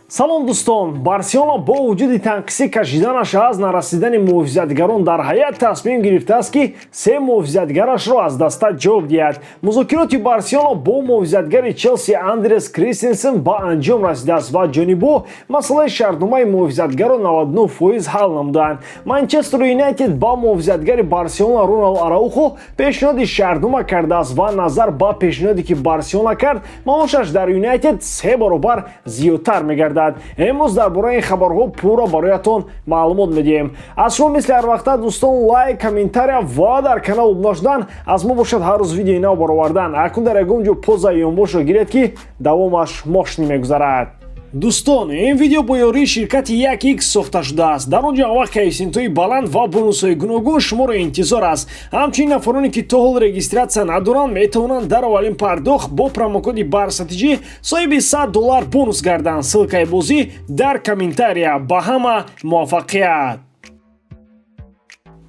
салом дӯстон, Барселона бо вуҷуди танқиси кашиданаш аз нарасидани муҳофизатгарон дар ҳайат тасмим гирифтааст ки се муҳофизатгарашро аз даста ҷоб диҳад. музокироти Барселона бо муҳофизатгари Челси Андрес Кристенсен ба анҷом расидааст ва ҷонибҳо масъалаи шартномаи муҳофизатгаро 99% ҳал намуданд. Манчестер Юнайтед ба муҳофизатгари Барселона Ронал Араухо пешниҳоди шартнома кардааст ва назар ба пешниҳоде ки Барселона кард, маошаш дар Юнайтед 3 баробар зиёдтар мегардад. امروز درباره این خبرها پورا برایتان معلومات میدیم. از شما مثل هر وقت دوستان لایک، کامنتاریا و در کانال ابلاغ شدن از ما باشد هر روز ویدیو نو برآوردن. اکنون در یگان جو پوزا یونبوش رو گیرید که دوامش ماشین میگذرد. دوستان این ویدیو با یاری شرکت 1x ساخته شده است. در آنجا انواع کوفیشنت‌های بلند و بونус‌های گوناگون شما را انتظار است. همچنین افرادی که تا حال رجیستراسیون ندارند میتوانند در اولین پرداخت با پروموکد بارستیجی صاحب $100 بونус گردند. ссылкаи بازی در کامنتاریا. با همه موفقیت.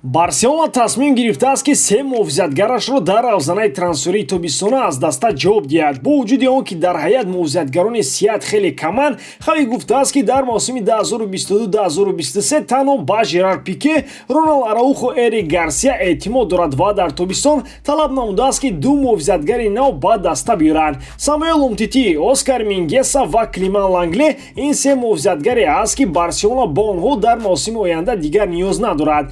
Барселона тасмим гирифтааст ки се муҳофизатгарашро дар авзанаи трансферии тобистона аз даста ҷавоб диҳад. бо вуҷуди он ки дар ҳайат муҳофизатгарони сиҳат хеле каманд, хави гуфтааст ки дар мавсими 2022-2023 танҳо ба Жерар Пике, Ронал Араухо, Эрик Гарсия эътимод дорад ва дар тобистон талаб намудааст ки ду муҳофизатгари нав ба даста биёранд. Самуэл Умтити, Оскар Мингеса ва Климан Лангле ин се муҳофизатгаре аст ки Барселона ба онҳо дар мавсими оянда дигар ниёз надорад.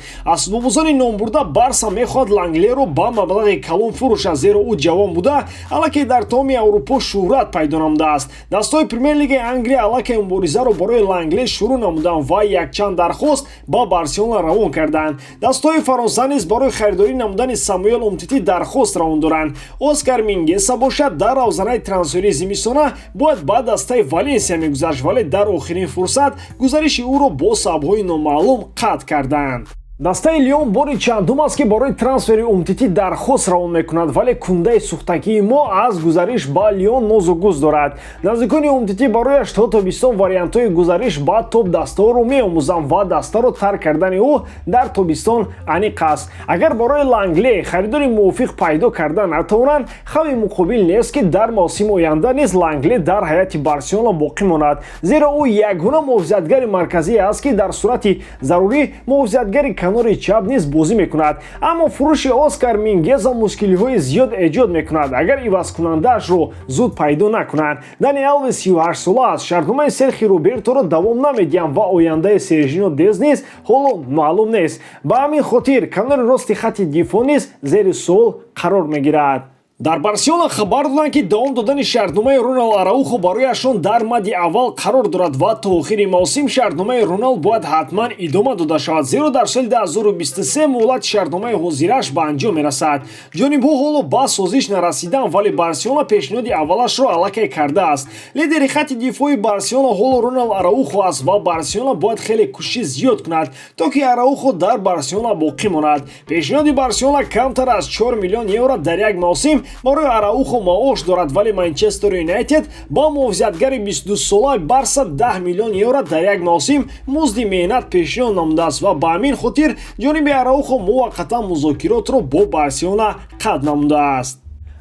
Бозони номбурда Барса мехоҳад Ланглеро ба маблағи калон фурӯшад, зеро ӯ ҷавон буда аллакай дар тамоми Аврупо шӯҳрат пайдо намудааст. Дастҳои Премер-лигаи Англия аллакай муборизаро барои Лангле шурӯъ намуданд ва якчанд дархост ба Барселона равон карданд. Дастҳои Фаронса низ барои харидорӣ намудани Самуэл Умтити дархост равон доранд. Оскар Мингеса бошад дар авзанаи трансферии зимистона бояд ба дастаи Валенсия мегузашт, вале дар охирин фурсат гузариши ӯро бо сабабҳои номаълум қатъ карданд. дастаи Лион бори чандум аст ки барои трансфери Умтити дархост равон мекунад, вале кундаи сӯхтагии мо аз гузариш ба Лион нозу гӯз дорад. наздикони Умтити барояш то тобистон вариантҳои гузариш ба топ дастаҳоро меомӯзанд ва дастаро тарк кардани ӯ дар тобистон аниқ аст. агар барои Лангле харидори мувофиқ пайдо карда натавонанд, хави муқобил нест ки дар мавсими оянда низ Лангле дар ҳайати Барселона боқӣ монад, зеро ӯ ягона муҳофизатгари марказӣ аст ки дар сурати зарурӣ муҳофизатгари канори чап низ бозӣ мекунад. аммо фурӯши Оскар Мингеза мушкилиҳои зиёд эҷод мекунад агар ивазкунандаашро зуд пайдо накунанд. Дани Алвес 38 сола аст. шартномаи Серхи Роберторо давом намедиҳанд ва ояндаи Сержино Дез низ ҳоло маълум нест. ба ҳамин хотир канори рости хатти дифоъ низ зери суол қарор мегирад. дар Барселона хабар доданд ки давом додани шартномаи Ронал Араухо барояшон дар мадди аввал қарор дорад ва то охири мавсим шартномаи Ронал бояд ҳатман идома дода шавад, зеро дар соли 2023 муҳлати шартномаи ҳозираш ба анҷом мерасад. ҷонибҳо ҳоло ба созиш нарасиданд, вале Барселона пешниҳоди аввалашро аллакай кардааст. лидери хатти дифоъи Барселона ҳоло Ронал Араухо аст ва Барселона бояд хеле кӯшиши зиёд кунад то ки Араухо дар Барселона боқӣ монад. пешниҳоди Барселона камтар аз 4 миллион евро дар як мавсим барои Араухо маош дорад, вале Манчестер Юнайтед ба муҳофизатгари 22 сола Барса 10 миллион евро дар як мавсим музди меҳнат пешниҳод намудааст ва ба ҳамин хотир ҷониби Араухо муваққатан музокиротро бо Барселона қатъ намудааст.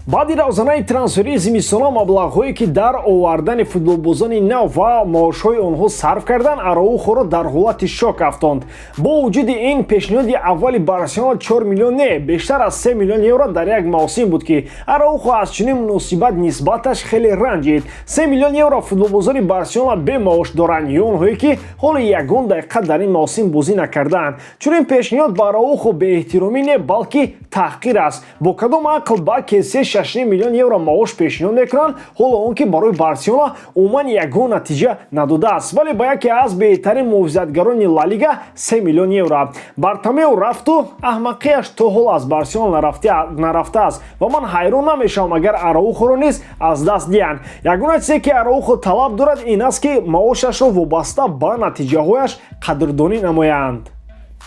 баъди равзанаи трансферии зимистона маблағҳое ки дар овардани футболбозони нав ва маошҳои онҳо сарф кардан, Араухоро дар ҳолати шок афтонд. бо вуҷуди ин пешниҳоди аввали Барселона 4 миллион не, бештар аз 3 миллион евро дар як мавсим буд ки Араухо аз чунин муносибат нисбаташ хеле ранҷид. 3 миллион евро футболбозони Барселона бемаош доранд, ё онҳое ки ҳоли ягон дақиқа дар ин мавсим бозӣ накарданд. чунин пешниҳод ба Араухо беэҳтиромӣ не, балки таҳқир аст. бо кадом ақл ба кесе 6 миллион евро маош пешниҳод мекунанд, ҳоло он ки барои Барселона умуман ягон натиҷа надодааст, вале ба яке аз беҳтарин муҳофизатгарони Ла Лига 3 миллион евро. Бартомеу рафту аҳмақияш то ҳол аз Барселона нарафтааст ва ман ҳайрон намешавам агар Араухоро низ аз даст диҳанд. ягона чизе ки Араухо талаб дорад ин аст ки маошашро вобаста ба натиҷаҳояш қадрдонӣ намоянд.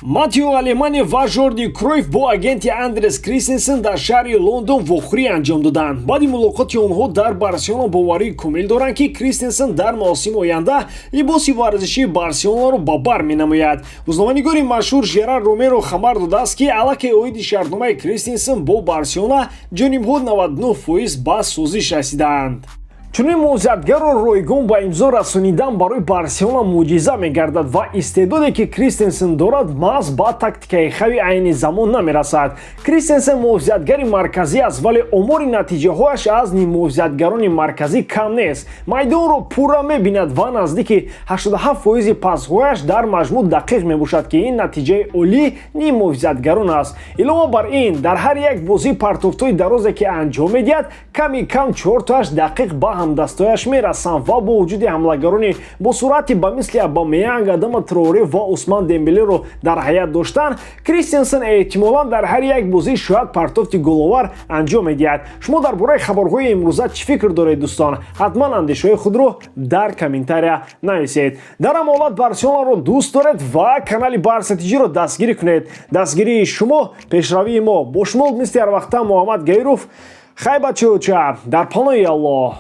Матио Алемани ва Жорди Кройф бо агенти Андрес Кристенсен дар шаҳри Лондон вохӯрӣ анҷом доданд. баъди мулоқоти онҳо дар Барселона боварии комил доранд ки Кристенсен дар мавсими оянда либоси варзишии Барселонаро ба бар менамояд. рӯзноманигори машҳур Жерар Ромеро хабар додааст ки аллакай оиди шартномаи Кристенсен бо Барселона ҷонибҳо 99% ба созиш расидаанд. чунин мувозиятгаро ройгон ба имзо расонидан барои Барселона мӯъҷиза мегардад ва истеъдоде ки Кристенсен дорад маҳз ба тактикаи хави айни замон намерасад. Кристенсен мувозиятгари марказӣ аст, вале омори натиҷаҳояш аз нимувозиятгарони марказӣ кам нест. майдонро пурра мебинад ва наздики 87% пасҳояш дар маҷмӯъ дақиқ мебошад ки ин натиҷаи олии нимувозиятгарон аст. илова бар ин дар ҳар як бозии партофтои дарозе ки анҷом медиҳад ками кам 4-8 дақиқ ба ҳамдастояш мерасанд ва бо вуҷуди ҳамлагарони бо суръати ба мисли Абамеянг, Адама Траоре ва Усман Дембелеро дар ҳайат доштан, Кристенсен эҳтимолан дар ҳар як бозӣ шояд партофти головар анҷом медиҳад. шумо дар бораи хабарҳои имрӯза чӣ фикр доред дӯстон? ҳатман андешаҳои худро дар комментария нависед. дар ҳам ҳолат Барселонаро дӯст доред ва канали Барсатиҷиро дастгирӣ кунед. дастгирии шумо пешравии мо. бо шумо мисли ҳар вақта Муҳаммад Гайров. хай бачаӯча дар паноҳи Аллоҳ.